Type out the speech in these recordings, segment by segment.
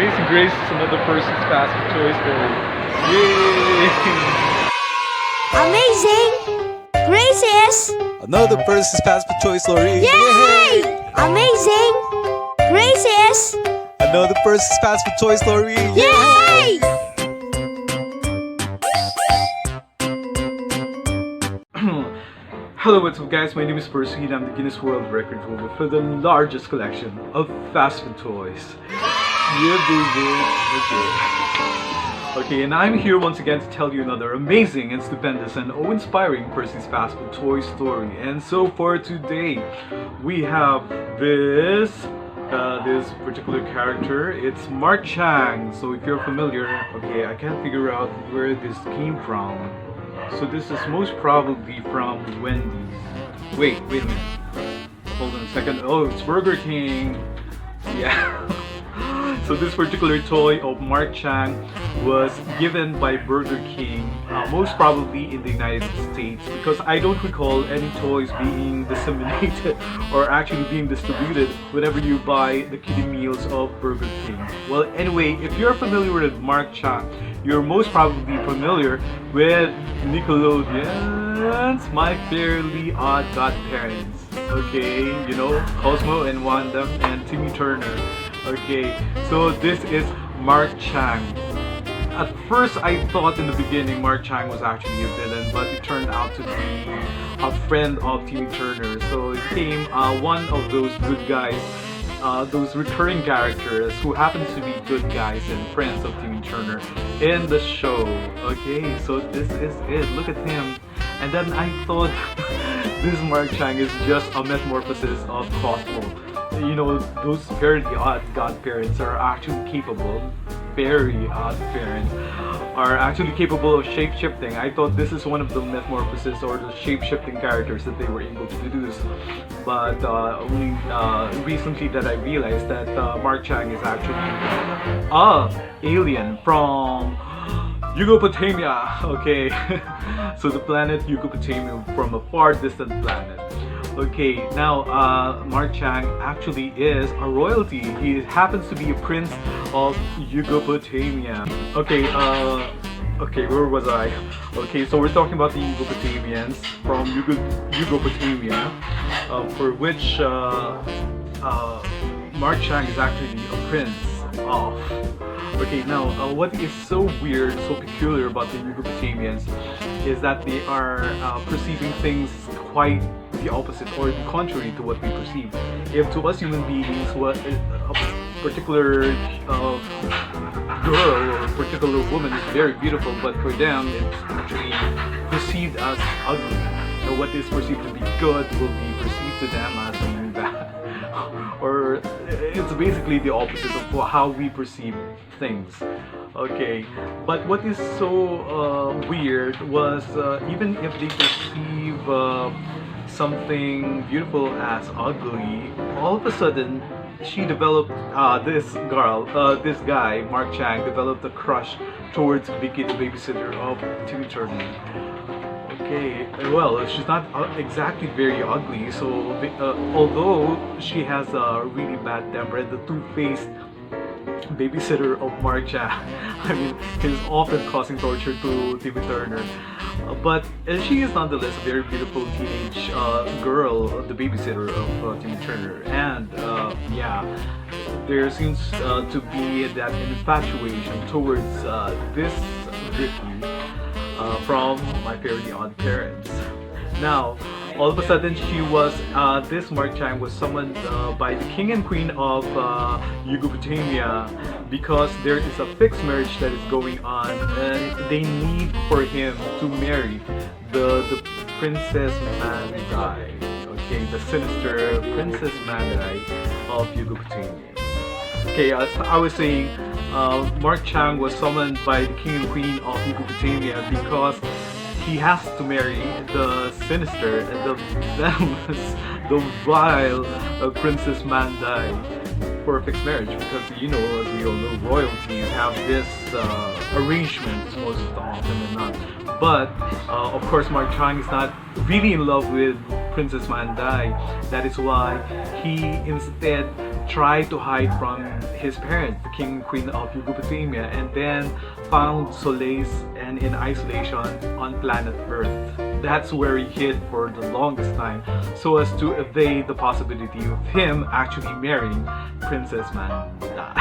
Amazing Grace is another person's fast food choice story. Yay! Amazing Graces! Another person's fast food choice story. Yay! Amazing Graces! Another person's fast food choice story. Yay! Hello, what's up guys? My name is Percy and I'm the Guinness World Record holder for the largest collection of fast food toys. Yeah, baby. Okay, and I'm here once again to tell you another amazing and stupendous and awe-inspiring Percy's fast food toy story. And so for today, we have this particular character. It's Mark Chang. So if you're familiar, okay, I can't figure out where this came from. So this is most probably from Wendy's. Wait a minute. Hold on a second. Oh, it's Burger King. Yeah. So this particular toy of Mark Chang was given by Burger King, most probably in the United States, because I don't recall any toys being disseminated or actually being distributed whenever you buy the kiddie meals of Burger King. Well, anyway, if you're familiar with Mark Chang, you're most probably familiar with Nickelodeon's My Fairly Odd Godparents. Okay, you know, Cosmo and Wanda and Timmy Turner. Okay, so this is Mark Chang. At first, I thought in the beginning Mark Chang was actually a villain, but it turned out to be a friend of Timmy Turner. So it became one of those good guys, those recurring characters who happens to be good guys and friends of Timmy Turner in the show. Okay, so this is it. Look at him. And then I thought this Mark Chang is just a metamorphosis of Cosmo. You know, those very odd godparents are actually capable, very odd parents are actually capable of shape-shifting. I thought this is one of the metamorphosis or the shape-shifting characters that they were able to deduce. But only recently that I realized that Mark Chang is actually a alien from Yugopotamia. Okay, so the planet Yugopotamia, from a far distant planet. Okay, now Mark Chang actually is a royalty. He happens to be a prince of Yugopotamia. Okay, where was I? Okay, so we're talking about the Yugopotamians from Yugopotamia, for which Mark Chang is actually a prince of. Okay, now what is so weird, so peculiar about the Yugopotamians is that they are perceiving things quite the opposite or the contrary to what we perceive. If to us human beings, what a particular girl or a particular woman is very beautiful, but for them it's actually perceived as ugly. So what is perceived to be good will be perceived to them as something bad. Or it's basically the opposite of how we perceive things. Okay, but what is so weird was even if they perceive something beautiful as ugly, all of a sudden she developed, this guy, Mark Chang, developed a crush towards Vicky, the babysitter of Timmy Turner. Okay, well, she's not exactly very ugly, so although she has a really bad temper, the two-faced babysitter of Mark Chang, I mean, is often causing torture to Timmy Turner. But she is nonetheless a very beautiful teenage girl, the babysitter of Timmy Turner. And yeah, there seems to be that infatuation towards this Vicky from My Fairly Odd Parents. Now, all of a sudden, this Mark Chang was summoned by the king and queen of Yugopotamia because there is a fixed marriage that is going on, and they need for him to marry the Princess Mandai. Okay, the sinister Princess Mandai of Yugopotamia. Okay, as I was saying, Mark Chang was summoned by the king and queen of Yugopotamia because he has to marry the sinister and the venomous, the vile Princess Mandai for a fixed marriage, because you know, as we all know, royalties have this arrangement most often than not. But of course, Mark Chang is not really in love with Princess Mandai. That is why he instead tried to hide from his parents, the king and queen of Eugopotamia, and then found solace and in isolation on planet Earth. That's where he hid for the longest time, so as to evade the possibility of him actually marrying Princess Manda.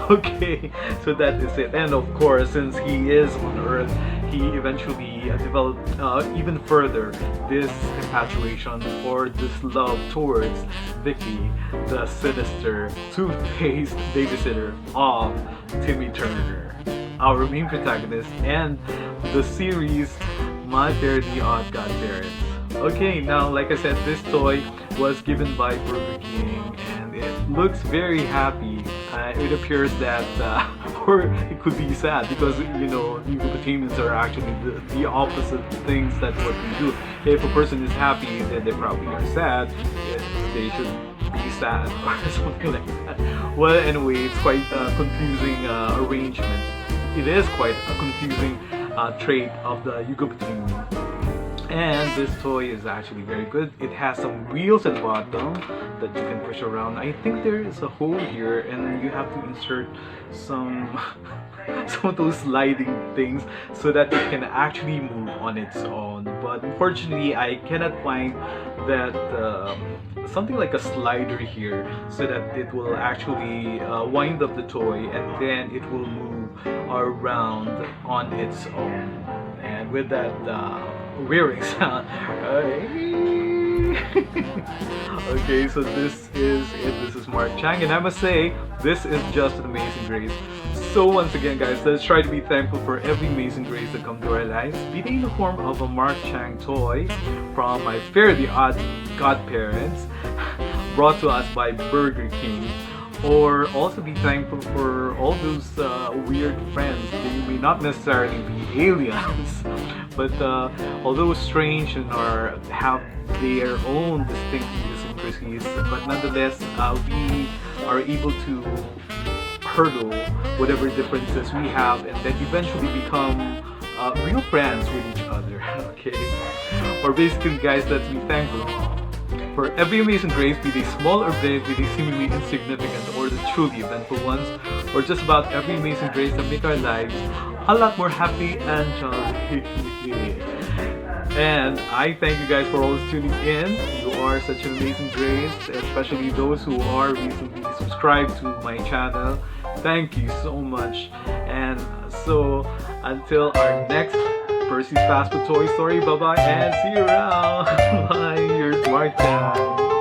Okay, so that is it. And of course, since he is on Earth, he eventually developed even further this infatuation or this love towards Vicky, the sinister, two-faced babysitter of Timmy Turner, our main protagonist, and the series My Fairly Odd Godparents. Okay, now like I said, this toy was given by Burger King and it looks very happy. It appears that, or it could be sad because, you know, Eugopotamins are actually the opposite things that what we do. If a person is happy, then they probably are sad. They should be sad or something like that. Well, anyway, it's quite a confusing arrangement. It is quite a confusing trait of the Eugopotamia. And this toy is actually very good. It has some wheels at the bottom that you can push around. I think there is a hole here and you have to insert some of those sliding things so that it can actually move on its own. But unfortunately, I cannot find that something like a slider here so that it will actually wind up the toy and then it will move around on its own. And with that wearing sound. Okay, so this is it. This is Mark Chang, and I must say, this is just an amazing grace. So once again, guys, let's try to be thankful for every amazing grace that comes to our lives, be it in the form of a Mark Chang toy from My Fairly Odd Godparents, brought to us by Burger King, or also be thankful for all those weird friends. They may not necessarily be aliens, but although strange and have their own distinct idiosyncrasies, but nonetheless we are able to hurdle whatever differences we have and then eventually become real friends with each other. Okay, or basically, guys, let's be thankful for every amazing grace, be they small or big, be they seemingly insignificant or the truly eventful ones, or just about every amazing grace that make our lives a lot more happy and jolly. And I thank you guys for always tuning in. You are such an amazing grace, especially those who are recently subscribed to my channel. Thank you so much. And so until our next Percy's Fast Food Toy Story, bye bye and see you around. Bye, here's Mark Chang.